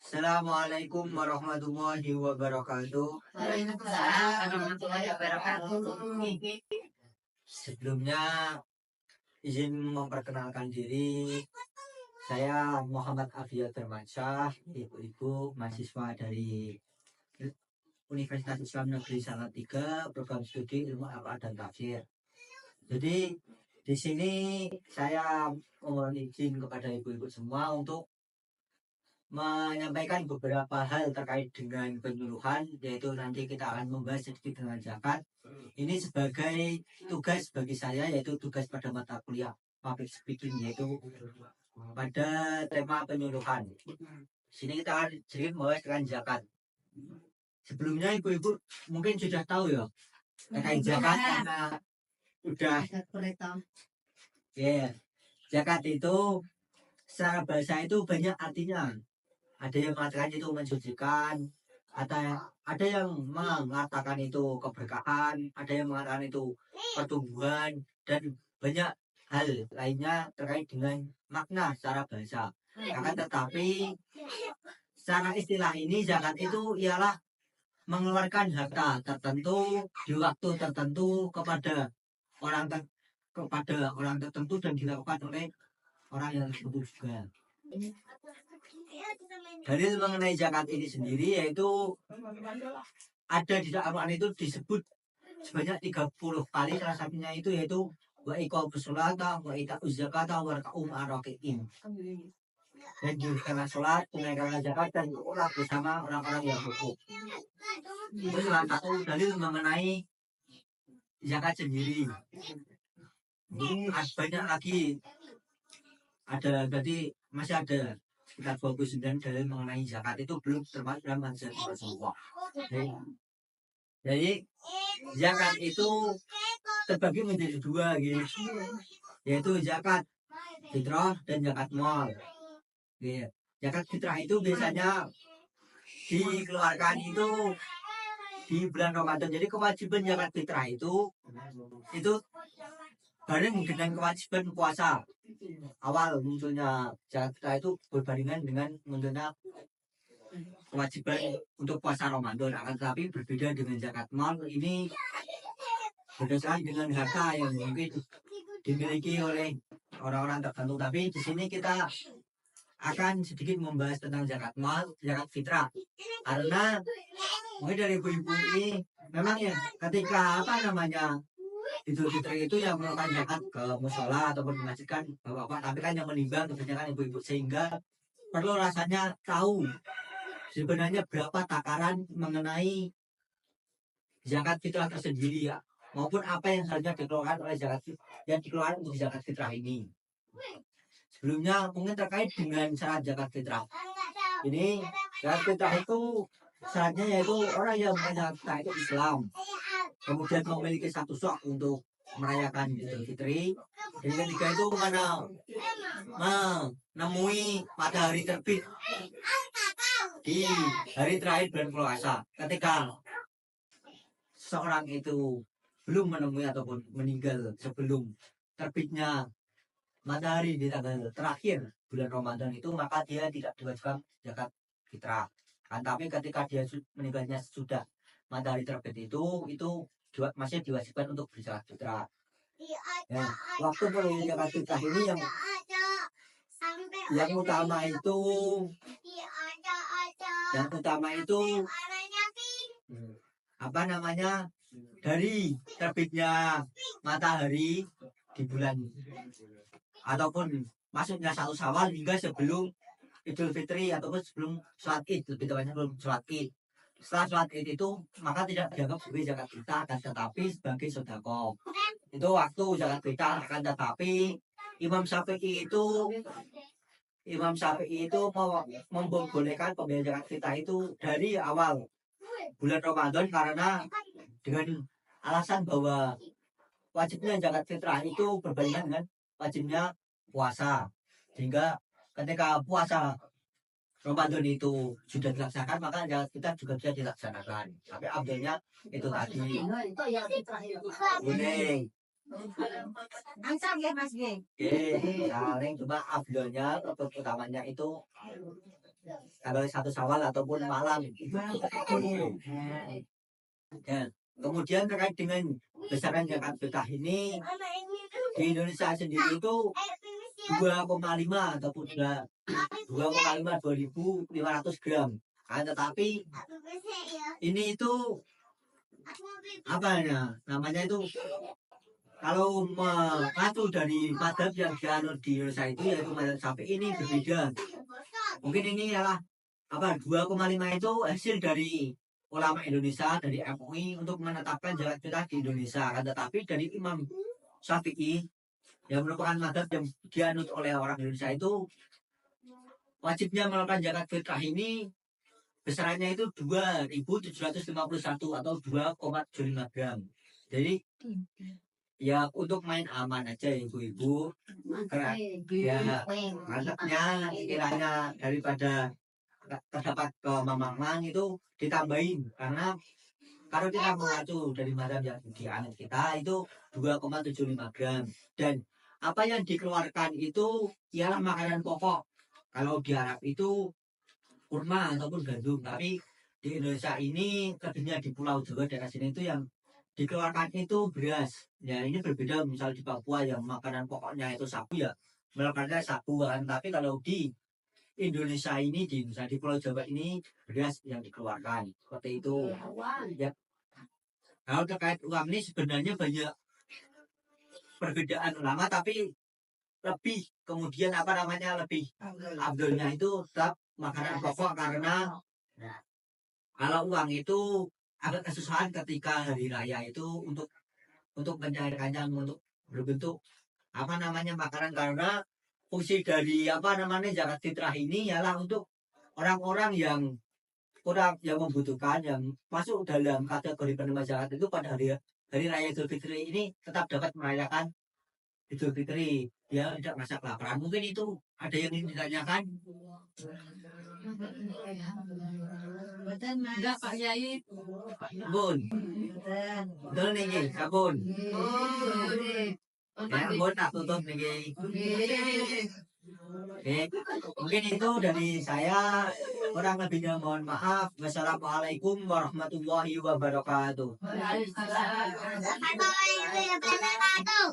Assalamualaikum warahmatullahi wabarakatuh. Waalaikumsalam warahmatullahi wabarakatuh. Sebelumnya izin memperkenalkan diri. Saya Muhammad Afiyah Termansyah, ibu-ibu mahasiswa dari Universitas Islam Negeri Salatiga, program studi ilmu Al-Quran dan Tafsir. Jadi di sini saya mohon izin kepada ibu-ibu semua untuk menyampaikan beberapa hal terkait dengan penyuluhan, yaitu nanti kita akan membahas sedikit dengan zakat. Ini sebagai tugas bagi saya, yaitu tugas pada mata kuliah public speaking, yaitu pada tema penyuluhan. Sini kita akan sedikit membahas dengan zakat. Sebelumnya ibu-ibu mungkin sudah tahu ya terkait zakat, karena udah ya zakat itu secara bahasa itu banyak artinya. Ada yang mengatakan itu mensucikan, ada yang mengatakan itu keberkahan, ada yang mengatakan itu pertumbuhan, dan banyak hal lainnya terkait dengan makna secara bahasa. Akan tetapi secara istilah ini zakat itu ialah mengeluarkan harta tertentu di waktu tertentu kepada orang tertentu dan dilakukan oleh orang yang tertentu juga. Dalil mengenai zakat ini sendiri yaitu ada di dalam Al-Quran itu disebut sebanyak 30 kali, salah satunya itu yaitu wa iqamus sholata wa ita'uz zakata warka'um arakiin. Dan dirikanlah sholat, tunaikanlah zakat, dan berdoa bersama orang-orang yang rukuk. Itu salah satu dalil mengenai zakat sendiri. Ini banyak lagi, ada tadi masih ada sekitar 29 dalil mengenai zakat, itu belum termasuk dalam hadis Rasulullah. Jadi zakat itu terbagi menjadi dua gitu, yaitu zakat fitrah dan zakat mal. Zakat fitrah itu biasanya dikeluarkan itu di bulan Ramadan. Jadi kewajiban zakat fitrah itu bareng dengan kewajiban puasa. Awal munculnya zakat fitrah itu berbarengan dengan munculnya kewajiban untuk puasa Ramadan. Akan tetapi berbeda dengan zakat mal, ini berdasarkan dengan harta yang mungkin dimiliki oleh orang-orang tertentu. Tapi di sini kita akan sedikit membahas tentang zakat mal, zakat fitrah. Karena mungkin dari ibu-ibu ini memang ya ketika Idul Fitri itu yang melakukan zakat ke musola ataupun mengajikan bapak-bapak, tapi kan yang menimbang kebanyakan ibu-ibu, sehingga perlu rasanya tahu sebenarnya berapa takaran mengenai zakat fitrah tersendiri ya, maupun apa yang harusnya dikeluarkan oleh yang dikeluarkan untuk zakat fitrah ini. Sebelumnya mungkin terkait dengan syarat zakat fitrah. Ini zakat fitrah itu syaratnya yaitu orang yang menyatakan itu Islam, kemudian memiliki satu sok untuk merayakan Idul Fitri. Dan ketiga itu menemui matahari terbit di hari terakhir bulan puasa. Ketika seorang itu belum menemui ataupun meninggal sebelum terbitnya matahari di tanggal terakhir bulan Ramadan itu, maka dia tidak diwajibkan zakat fitrah. Tapi ketika dia meninggalnya sudah matahari terbit itu masih diwajibkan untuk berzakat fitrah. Ya, waktu perolehan zakat fitrah ini yang utama itu dari terbitnya matahari di bulan ataupun masuknya 1 Syawal hingga sebelum Idul Fitri ataupun sebelum sholat Id, lebih tepatnya sebelum sholat Id. Setelah sholat Id itu maka tidak dianggap sebagai zakat fitrah, akan tetapi sebagai sedekah. Itu waktu zakat fitrah. Akan tetapi Imam Syafi'i itu membolehkan pembayaran zakat fitrah itu dari awal bulan Ramadan, karena dengan alasan bahwa wajibnya zakat fitrah itu berbandingan dengan wajibnya puasa, sehingga ketika puasa Ramadan itu sudah dilaksanakan, maka zakat fitrah juga bisa dilaksanakan. Tapi abdulnya itu tadi ini Ansar ya Mas G. paling cuma abdulnya, utamanya itu tanggal 1 Syawal ataupun malam. Ya. Kemudian terkait dengan besaran zakat fitrah ini di Indonesia sendiri itu 2,5 ataupun 2,5 gram. Tetapi ini itu apa ya namanya itu, kalau mengacu dari madhab yang dianut di Indonesia itu yaitu madhab Syafi'i ini berbeda. Mungkin ini adalah 2,5 itu hasil dari ulama Indonesia, dari MUI untuk menetapkan zakat fitrah di Indonesia. Tetapi dari Imam Syafi'i yang merupakan madhab yang dianut oleh orang Indonesia itu, wajibnya melakukan zakat fitrah ini besarannya itu 2.751 atau 2,75 gram. Jadi ya untuk main aman aja ibu-ibu, ya mantapnya kiranya daripada terdapat kemamang itu ditambahin, karena kalau kita mengacu dari madhab yang dianut kita itu 2,75 gram, dan apa yang dikeluarkan itu ialah makanan pokok. Kalau di Arab itu kurma ataupun gandum, tapi di Indonesia ini lebihnya di Pulau Jawa daerah sini itu yang dikeluarkan itu beras. Ya ini berbeda, misal di Papua yang makanan pokoknya itu sagu, ya melakukannya sagu kan. Tapi kalau di Indonesia ini, di Pulau Jawa ini beras yang dikeluarkan seperti itu. Ya. Kalau terkait uang ini sebenarnya banyak perbedaan ulama, tapi lebih kemudian lebih abdulnya itu tetap makanan pokok, karena kalau uang itu agak kesusahan ketika hari raya itu untuk mencairkannya, untuk berbentuk makanan, karena fungsi dari zakat fitrah ini ialah untuk orang-orang yang membutuhkan, yang masuk dalam kategori penerima zakat itu pada hari raya Idul Fitri ini tetap dapat merayakan Idul Fitri, ya tidak merasa kelaparan. Mungkin itu ada yang ingin ditanyakan. Enggak Pak Yai. Bun, betul nih, sabun. Ya, bun, tak tutup nih. Oke, mungkin itu dari saya. Kurang lebihnya mohon maaf. Wassalamualaikum warahmatullahi wabarakatuh. Waalaikumsalam warahmatullahi wabarakatuh.